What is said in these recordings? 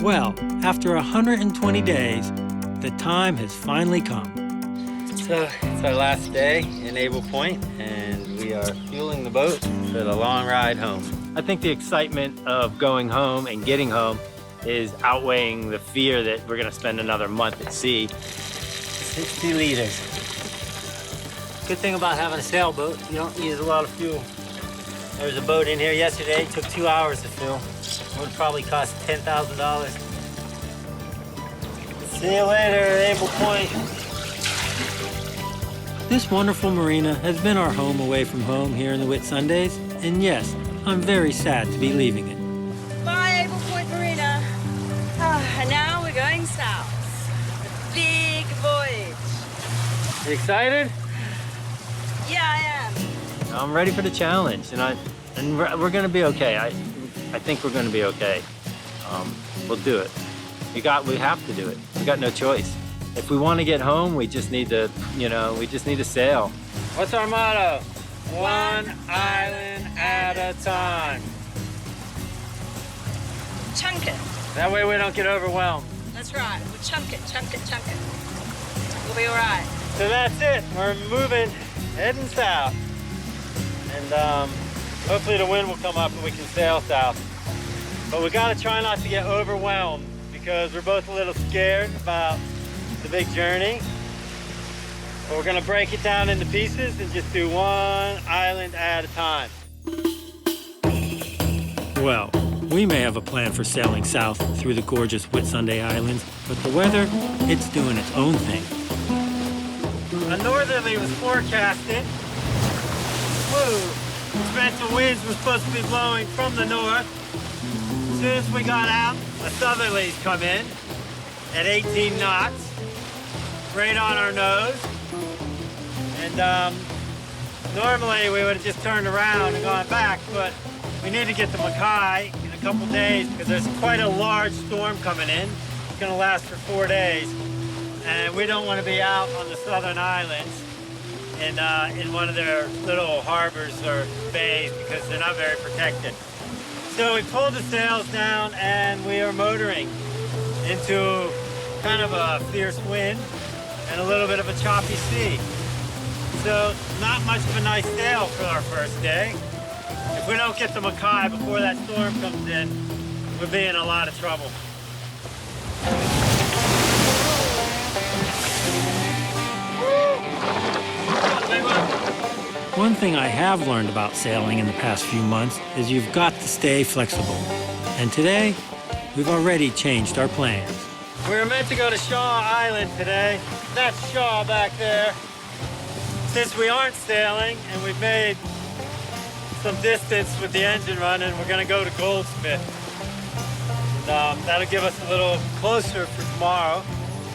Well, after 120 days, the time has finally come. So it's our last day in Able Point, and we are fueling the boat for the long ride home. I think the excitement of going home and getting home is outweighing the fear that we're gonna spend another month at sea. 60 liters. Good thing about having a sailboat, you don't use a lot of fuel. There was a boat in here yesterday, it took 2 hours to fill. It would probably cost $10,000. See you later, Able Point. This wonderful marina has been our home away from home here in the Whitsundays, and yes, I'm very sad to be leaving it. Bye, Able Point Marina. And now we're going south. A big voyage. You excited? Yeah, I am. I'm ready for the challenge, and we're gonna be okay. I think we're gonna be okay. We'll do it. We have to do it. We got no choice. If we want to get home, we just need to, we just need to sail. What's our motto? One island at a time. Chunk it. That way we don't get overwhelmed. That's right. We'll chunk it, chunk it, chunk it. We'll be all right. So that's it. We're moving, heading south. And hopefully the wind will come up and we can sail south. But we gotta try not to get overwhelmed because we're both a little scared about the big journey. But we're gonna break it down into pieces and just do one island at a time. Well, we may have a plan for sailing south through the gorgeous Whitsunday Islands, but the weather, it's doing its own thing. A northerly was forecasted. Woo! Which meant the winds were supposed to be blowing from the north. As soon as we got out, a southerly's come in at 18 knots, right on our nose. And normally we would have just turned around and gone back, but we need to get to Mackay in a couple days because there's quite a large storm coming in. It's gonna last for 4 days. And we don't want to be out on the southern islands in one of their little harbors or bays because they're not very protected. So we pulled the sails down and we are motoring into kind of a fierce wind and a little bit of a choppy sea. So not much of a nice sail for our first day. If we don't get to Mackay before that storm comes in, we'll be in a lot of trouble. One thing I have learned about sailing in the past few months is you've got to stay flexible. And today, we've already changed our plans. We were meant to go to Shaw Island today. That's Shaw back there. Since we aren't sailing and we've made some distance with the engine running, we're gonna go to Goldsmith. And, that'll give us a little closer for tomorrow.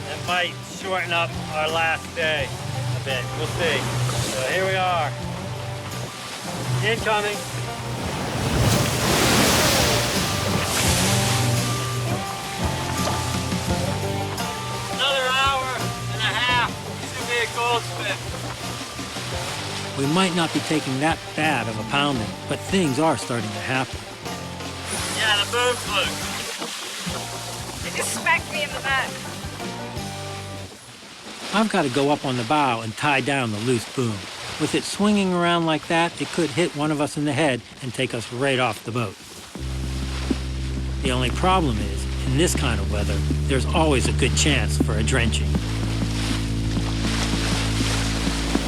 It might shorten up our last day a bit. We'll see. So here we are. Incoming. Another hour and a half to be at Goldsmith. We might not be taking that bad of a pounding, but things are starting to happen. Yeah, the boom's loose. They just smacked me in the back. I've got to go up on the bow and tie down the loose boom. With it swinging around like that, it could hit one of us in the head and take us right off the boat. The only problem is, in this kind of weather, there's always a good chance for a drenching.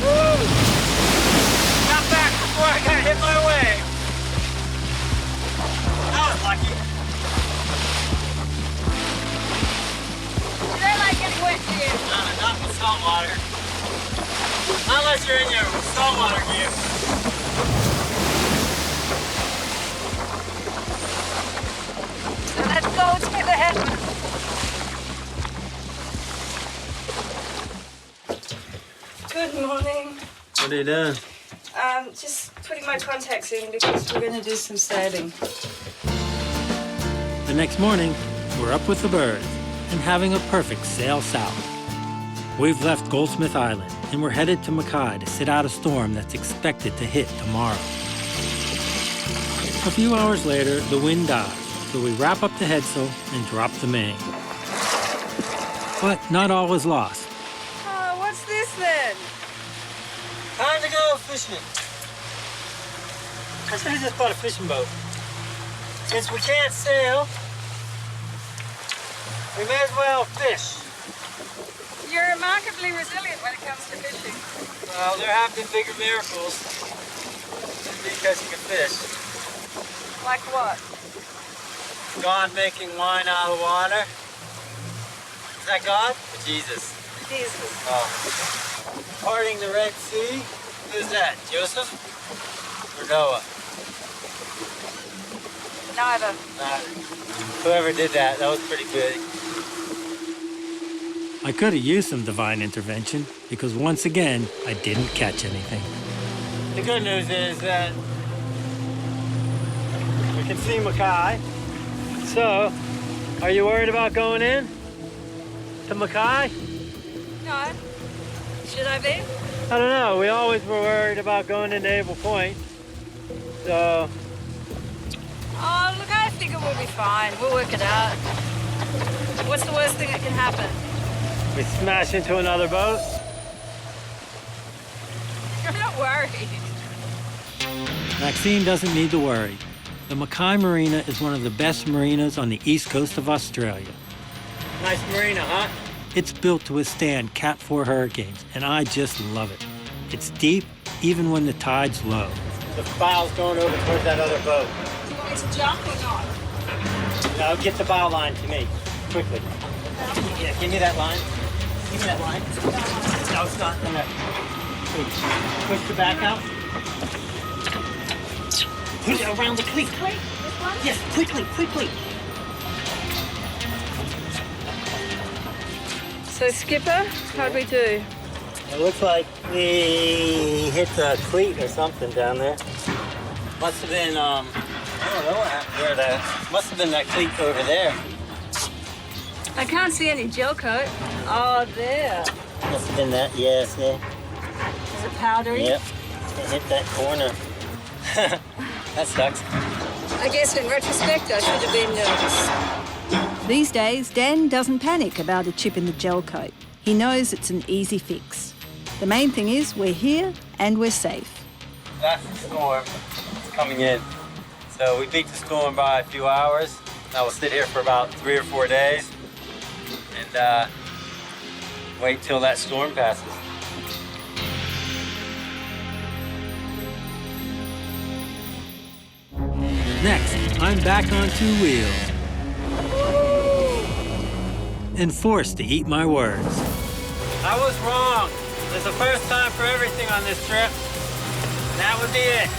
Woo! Got back before I got hit my wave. That was lucky. Do they like getting wet to you? Not with salt water. Not unless you're in your saltwater gear. So let's go to the headland. Good morning. What are you doing? Just putting my contacts in because we're going to do some sailing. The next morning, we're up with the birds and having a perfect sail south. We've left Goldsmith Island and we're headed to Mackay to sit out a storm that's expected to hit tomorrow. A few hours later, the wind dies So we wrap up the headsail and drop the main. But not all is lost. Oh, what's this then? Time to go fishing. I should have just bought a fishing boat. Since we can't sail, we may as well fish. You're remarkably resilient when it comes to fishing. Well, there have been bigger miracles because you can fish. Like what? God making wine out of water. Is that God? Or Jesus? Jesus. Oh. Parting the Red Sea. Who's that? Joseph? Or Noah? Neither. Whoever did that, that was pretty good. I could have used some divine intervention because once again, I didn't catch anything. The good news is that we can see Mackay. So, are you worried about going in to Mackay? No. Should I be? I don't know. We always were worried about going into Able Point. So, Oh, look, I figure we'll be fine. We'll work it out. What's the worst thing that can happen? we smash into another boat. I'm not worried. Maxine doesn't need to worry. The Mackay Marina is one of the best marinas on the east coast of Australia. Nice marina, huh? It's built to withstand Cat 4 hurricanes, and I just love it. It's deep, even when the tide's low. The bow's going over towards that other boat. Do you want me to jump or not? Now get the bow line to me, quickly. Yeah, give me that line. Give me that line. No, it's not. No, no. Push the back out. Push it around the cleat. Yes, quickly, quickly. So, Skipper, how'd we do? It looks like we hit the cleat or something down there. Must have been, I don't know where that, must have been that cleat over there. I can't see any gel coat. Oh, there. Must have been that, yes, yeah. Is it powdery? Yep, it hit that corner. That sucks. I guess in retrospect, I should have been nervous. These days, Dan doesn't panic about a chip in the gel coat. He knows it's an easy fix. The main thing is we're here and we're safe. That's the storm coming in. So we beat the storm by a few hours. Now we'll sit here for about 3 or 4 days and wait till that storm passes. Next, I'm back on 2 wheels and forced to eat my words. I was wrong. There's a first time for everything on this trip. And that would be it.